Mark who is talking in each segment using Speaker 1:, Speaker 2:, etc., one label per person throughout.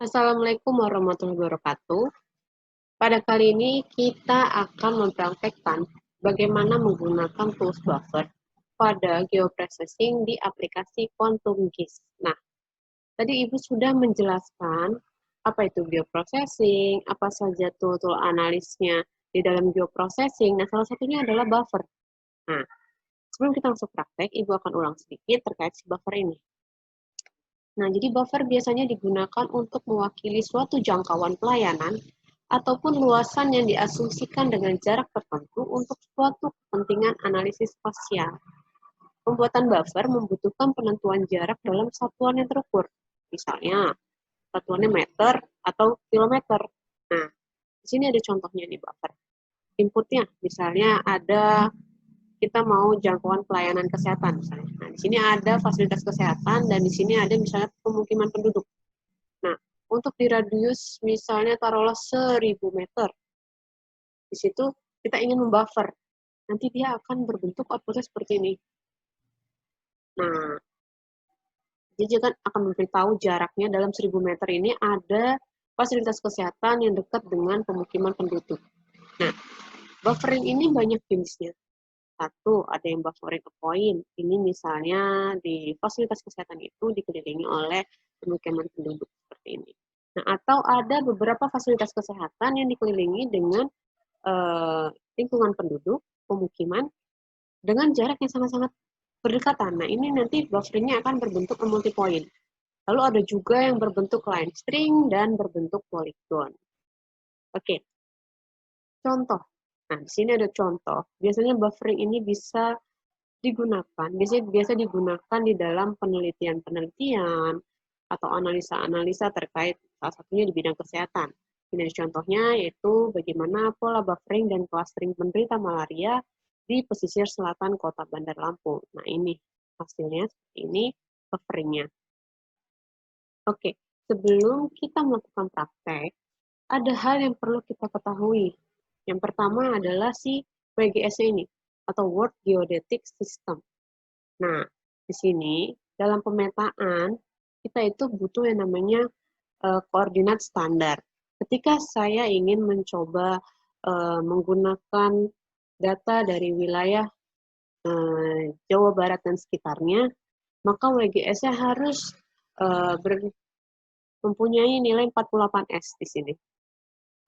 Speaker 1: Assalamualaikum warahmatullahi wabarakatuh. Pada kali ini kita akan mempraktekkan bagaimana menggunakan tools buffer pada geoprocessing di aplikasi Quantum GIS. Nah, tadi Ibu sudah menjelaskan apa itu geoprocessing, apa saja tool-tool analisnya di dalam geoprocessing. Nah, salah satunya adalah buffer. Nah, sebelum kita masuk praktek, Ibu akan ulang sedikit terkait si buffer ini. Nah, jadi buffer biasanya digunakan untuk mewakili suatu jangkauan pelayanan ataupun luasan yang diasumsikan dengan jarak tertentu untuk suatu kepentingan analisis spasial. Pembuatan buffer membutuhkan penentuan jarak dalam satuan yang terukur, misalnya satuannya meter atau kilometer. Nah, di sini ada contohnya nih buffer. Inputnya, misalnya ada kita mau jangkauan pelayanan kesehatan misalnya. Nah, di sini ada fasilitas kesehatan dan di sini ada misalnya pemukiman penduduk. Nah, untuk di radius misalnya taruhlah 1000 meter. Di situ kita ingin membuffer. Nanti dia akan berbentuk outputnya seperti ini. Nah, dia juga akan memberitahu jaraknya dalam 1000 meter ini ada fasilitas kesehatan yang dekat dengan pemukiman penduduk. Nah, buffering ini banyak jenisnya. Satu, ada yang buffering a point. Ini misalnya di fasilitas kesehatan itu dikelilingi oleh pemukiman penduduk seperti ini. Nah, atau ada beberapa fasilitas kesehatan yang dikelilingi dengan lingkungan penduduk, pemukiman, dengan jarak yang sangat-sangat berdekatan. Nah, ini nanti bufferingnya akan berbentuk multi-point. Lalu ada juga yang berbentuk line string dan berbentuk polygon. Oke, contoh. Nah, di sini ada contoh. Biasanya buffering ini bisa digunakan, biasa digunakan di dalam penelitian-penelitian atau analisa-analisa terkait salah satunya di bidang kesehatan. Ini contohnya yaitu bagaimana pola buffering dan clustering penderita malaria di pesisir selatan kota Bandar Lampung. Nah, ini hasilnya seperti ini bufferingnya. Oke, sebelum kita melakukan praktek, ada hal yang perlu kita ketahui. Yang pertama adalah si WGS ini, atau World Geodetic System. Nah, di sini dalam pemetaan kita itu butuh yang namanya koordinat standar. Ketika saya ingin mencoba menggunakan data dari wilayah Jawa Barat dan sekitarnya, maka WGS-nya harus mempunyai nilai 48S di sini.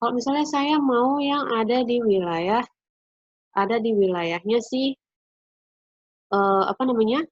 Speaker 1: Kalau misalnya saya mau yang ada di wilayahnya sih apa namanya?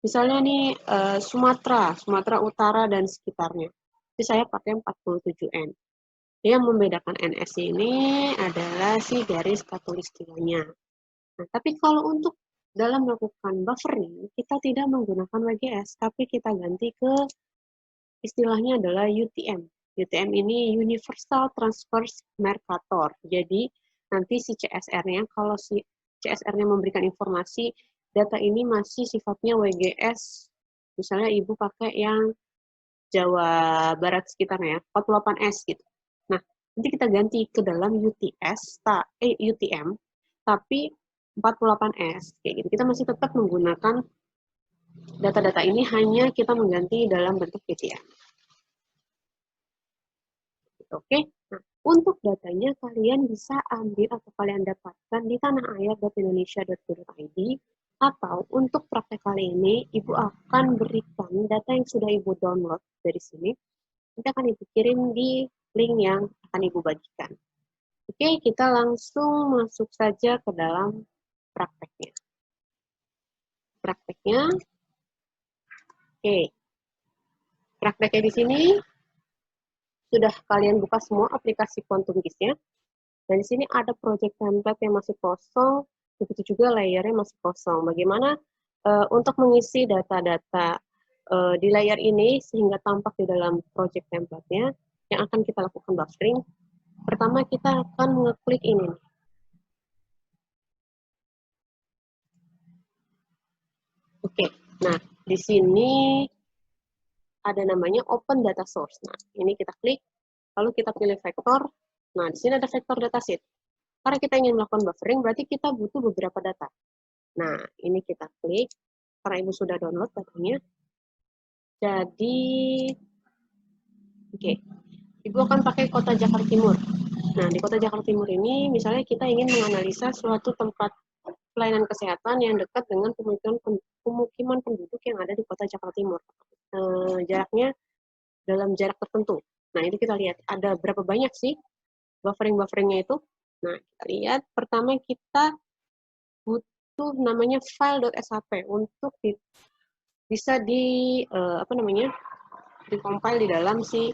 Speaker 1: Misalnya nih Sumatera Utara dan sekitarnya. Jadi saya pakai 47N. Yang membedakan NS ini adalah si garis khatulistiwanya. Nah, tapi kalau untuk dalam melakukan buffering, kita tidak menggunakan WGS, tapi kita ganti ke istilahnya adalah UTM. UTM ini Universal Transverse Mercator. Jadi nanti si CSR-nya, kalau si CSR-nya memberikan informasi, data ini masih sifatnya WGS, misalnya Ibu pakai yang Jawa Barat sekitarnya, 48S gitu. Nah, nanti kita ganti ke dalam UTM, tapi 48S, kayak gitu. Kita masih tetap menggunakan data-data ini, hanya kita mengganti dalam bentuk UTM. Oke, nah untuk datanya kalian bisa ambil atau kalian dapatkan di tanahayat.indonesia.go.id, atau untuk praktek kali ini Ibu akan berikan data yang sudah Ibu download dari sini, nanti akan Ibu kirim di link yang akan Ibu bagikan. Oke, kita langsung masuk saja ke dalam prakteknya. Oke, prakteknya di sini sudah kalian buka semua aplikasi Quantum GIS-nya. Dan di sini ada project template yang masih kosong, begitu juga layernya masih kosong. Bagaimana untuk mengisi data-data di layer ini sehingga tampak di dalam project template-nya yang akan kita lakukan buffering. Pertama kita akan mengeklik ini. Oke, nah di sini ada namanya Open Data Source. Nah, ini kita klik, lalu kita pilih vektor. Nah, di sini ada vektor dataset. Karena kita ingin melakukan buffering, berarti kita butuh beberapa data. Nah, ini kita klik, karena Ibu sudah download datanya. Jadi, Oke, Ibu akan pakai kota Jakarta Timur. Nah, di kota Jakarta Timur ini, misalnya kita ingin menganalisa suatu tempat pelayanan kesehatan yang dekat dengan pemukiman penduduk yang ada di kota Jakarta Timur. Jaraknya dalam jarak tertentu. Nah, itu kita lihat ada berapa banyak sih buffering-bufferingnya itu. Nah, kita lihat pertama kita butuh namanya file.shp untuk bisa di-compile di dalam si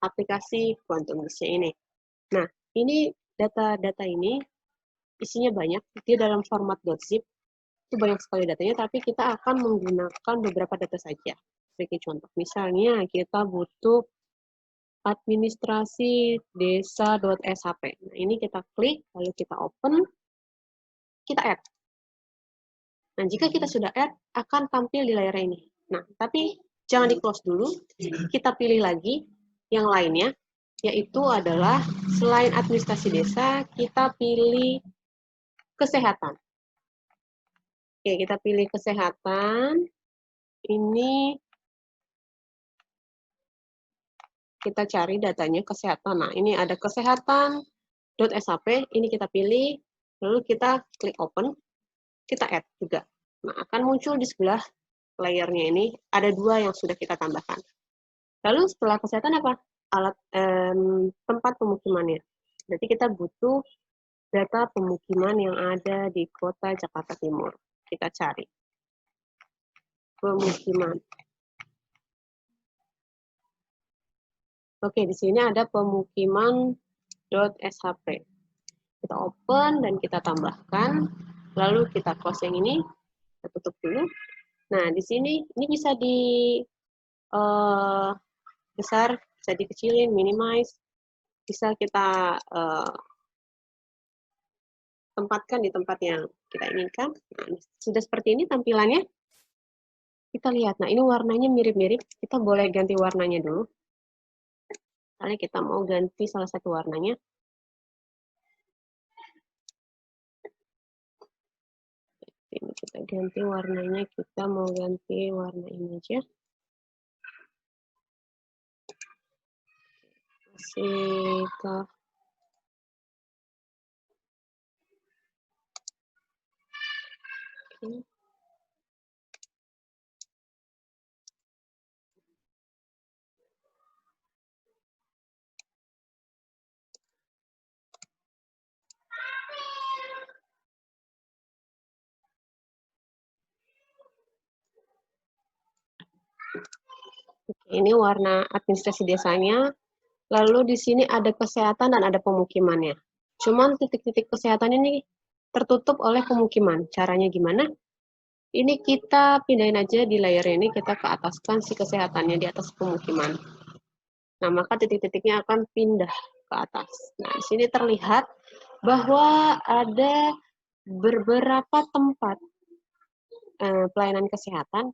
Speaker 1: aplikasi Quantum-C ini. Nah, ini data-data ini isinya banyak, dia dalam format .zip, itu banyak sekali datanya, tapi kita akan menggunakan beberapa data saja. Sebagai contoh, misalnya kita butuh administrasi desa.shp. Nah, ini kita klik, lalu kita open, kita add. Nah, jika kita sudah add, akan tampil di layar ini. Nah, tapi jangan di-close dulu, kita pilih lagi yang lainnya, yaitu adalah selain administrasi desa, kita pilih kesehatan. Oke, kita pilih kesehatan. Ini kita cari datanya kesehatan. Nah, ini ada kesehatan.shp, ini kita pilih, lalu kita klik open, kita add juga. Nah, akan muncul di sebelah layarnya ini, ada dua yang sudah kita tambahkan. Lalu setelah kesehatan apa? Tempat pemukimannya. Berarti kita butuh data pemukiman yang ada di kota Jakarta Timur. Kita cari. Pemukiman. Oke, di sini ada pemukiman.shp. Kita open dan kita tambahkan, lalu kita close yang ini, kita tutup dulu. Nah, di sini ini bisa besar, bisa dikecilin, minimize, bisa kita tempatkan di tempat yang kita inginkan. Nah, sudah seperti ini tampilannya. Kita lihat, nah ini warnanya mirip-mirip, kita boleh ganti warnanya dulu. Misalnya kita mau ganti salah satu warnanya. Ini kita ganti warnanya, kita mau ganti warna ini aja. Kasih ke ini. Ini warna administrasi desanya. Lalu di sini ada kesehatan dan ada pemukimannya. Cuman titik-titik kesehatan ini tertutup oleh pemukiman. Caranya gimana? Ini kita pindahin aja di layar ini, kita ke ataskan si kesehatannya di atas pemukiman. Nah, maka titik-titiknya akan pindah ke atas. Nah, di sini terlihat bahwa ada beberapa tempat pelayanan kesehatan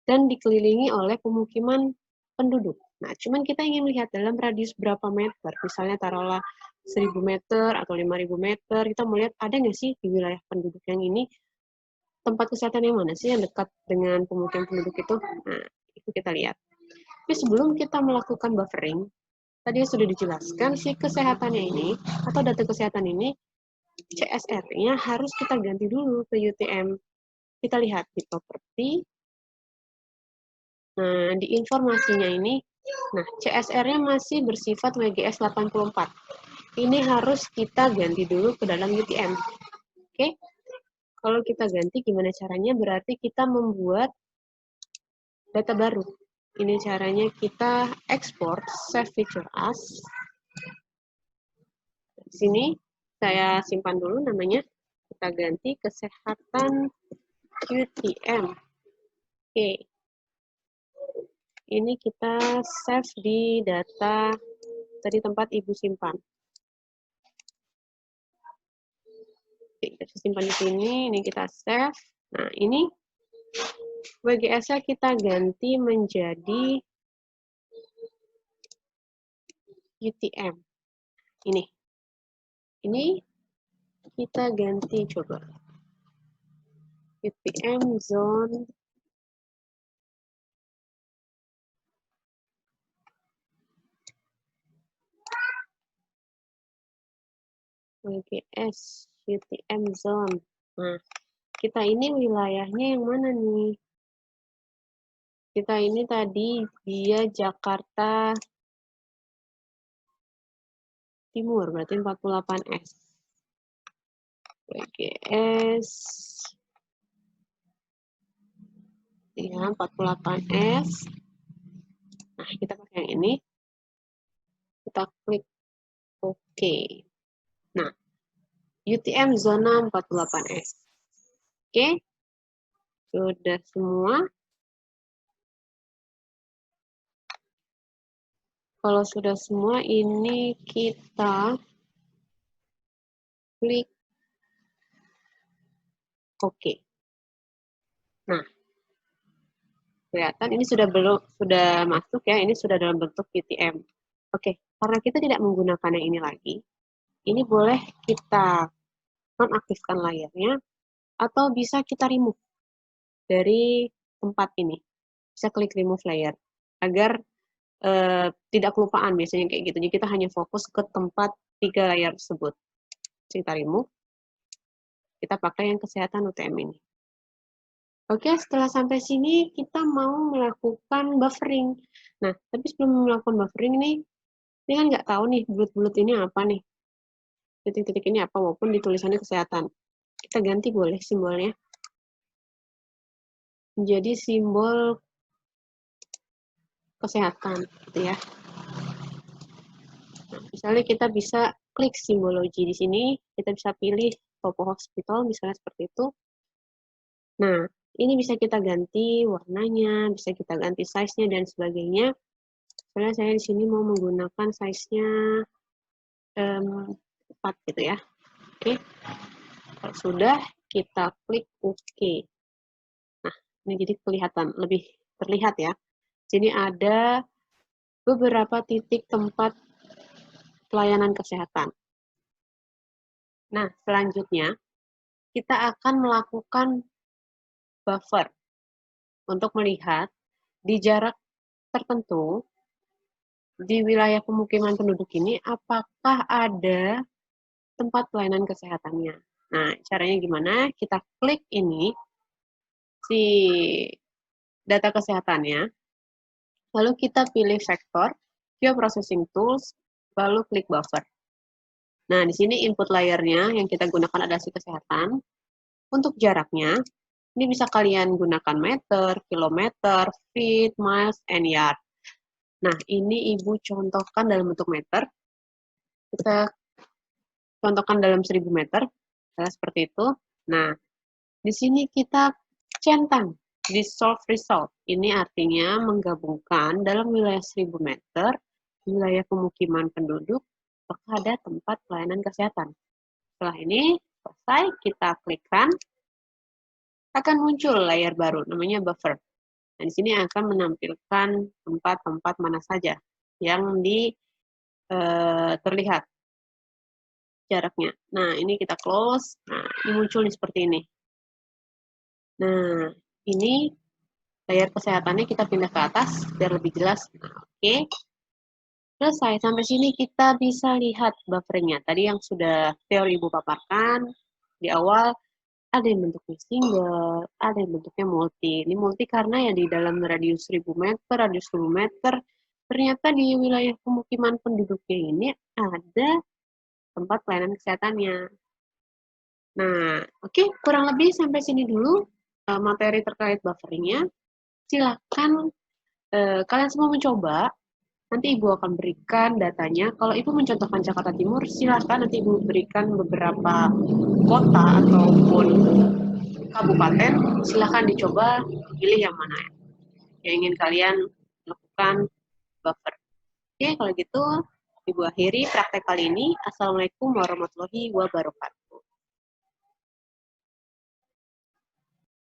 Speaker 1: dan dikelilingi oleh pemukiman penduduk. Nah, cuman kita ingin lihat dalam radius berapa meter, misalnya taruhlah 1000 meter atau 5000 meter, kita melihat ada nggak sih di wilayah penduduk yang ini tempat kesehatan yang mana sih yang dekat dengan pemukiman penduduk itu? Nah, itu kita lihat. Tapi sebelum kita melakukan buffering, tadi sudah dijelaskan si kesehatannya ini atau data kesehatan ini CSR-nya harus kita ganti dulu ke UTM. Kita lihat di properti. Nah, di informasinya ini, nah CSR-nya masih bersifat WGS 84. Ini harus kita ganti dulu ke dalam UTM. Oke? Kalau kita ganti gimana caranya? Berarti kita membuat data baru. Ini caranya kita ekspor save feature as. Di sini saya simpan dulu namanya. Kita ganti kesehatan QTM. Oke. Ini kita save di data tadi tempat Ibu simpan. Oke, kita simpan di sini, ini kita save. Nah, ini WGS-nya kita ganti menjadi UTM. Ini kita ganti coba. UTM zone WGS, UTM Zone. Nah, kita ini wilayahnya yang mana nih? Kita ini tadi dia Jakarta Timur, berarti 48S. WGS. Ya, 48S. Nah, kita pakai yang ini. Kita klik OK. Nah, UTM zona 48S. Oke. Sudah semua. Kalau sudah semua, ini kita klik OK. Nah, kelihatan ini sudah masuk ya, ini sudah dalam bentuk UTM. Oke, karena kita tidak menggunakan yang ini lagi, ini boleh kita nonaktifkan layarnya, atau bisa kita remove dari tempat ini. Bisa klik remove layer, agar tidak kelupaan biasanya kayak gitu. Jadi kita hanya fokus ke tempat 3 layar tersebut. Kita remove, kita pakai yang kesehatan UTM ini. Oke, setelah sampai sini kita mau melakukan buffering. Nah, tapi sebelum melakukan buffering nih, ini kan nggak tahu nih bulut-bulut ini apa nih. Titik-titik ini apa, walaupun di tulisannya kesehatan. Kita ganti boleh simbolnya. Menjadi simbol kesehatan, gitu ya. Nah, misalnya kita bisa klik simbologi di sini, kita bisa pilih Topo Hospital, misalnya seperti itu. Nah, ini bisa kita ganti warnanya, bisa kita ganti size-nya, dan sebagainya. Misalnya saya di sini mau menggunakan size-nya 4 gitu ya. Oke. Kalau sudah, kita klik OK. Nah, ini jadi kelihatan, lebih terlihat ya. Sini ada beberapa titik tempat pelayanan kesehatan. Nah, selanjutnya kita akan melakukan buffer untuk melihat di jarak tertentu di wilayah pemukiman penduduk ini apakah ada tempat pelayanan kesehatannya. Nah, caranya gimana? Kita klik ini, si data kesehatannya, lalu kita pilih vektor, Geoprocessing Tools, lalu klik buffer. Nah, di sini input layernya yang kita gunakan adalah si kesehatan. Untuk jaraknya, ini bisa kalian gunakan meter, kilometer, feet, miles, and yard. Nah, ini Ibu contohkan dalam bentuk meter. Kita contohkan dalam 1000 meter, seperti itu. Nah, di sini kita centang di solve result. Ini artinya menggabungkan dalam wilayah 1000 meter, wilayah pemukiman penduduk, apakah ada tempat pelayanan kesehatan. Setelah ini selesai, kita klikkan, akan muncul layar baru, namanya buffer. Nah, di sini akan menampilkan tempat-tempat mana saja yang terlihat jaraknya. Nah, ini kita close. Nah, ini muncul seperti ini. Nah, ini layar kesehatannya kita pindah ke atas biar lebih jelas. Nah, oke. Selesai. Sampai sini kita bisa lihat bufferingnya. Tadi yang sudah teori Ibu paparkan di awal, ada yang bentuknya single, ada yang bentuknya multi. Ini multi karena ya di dalam radius 1000 meter, radius 1000 meter, ternyata di wilayah pemukiman penduduknya ini ada tempat pelayanan kesehatannya. Nah, oke, kurang lebih sampai sini dulu materi terkait bufferingnya. Silakan kalian semua mencoba. Nanti Ibu akan berikan datanya. Kalau Ibu mencontohkan Jakarta Timur, silakan nanti Ibu berikan beberapa kota ataupun kabupaten. Silakan dicoba, pilih yang mana yang ingin kalian lakukan buffer. Oke, kalau gitu Ibu akhiri praktek kali ini. Assalamualaikum warahmatullahi wabarakatuh.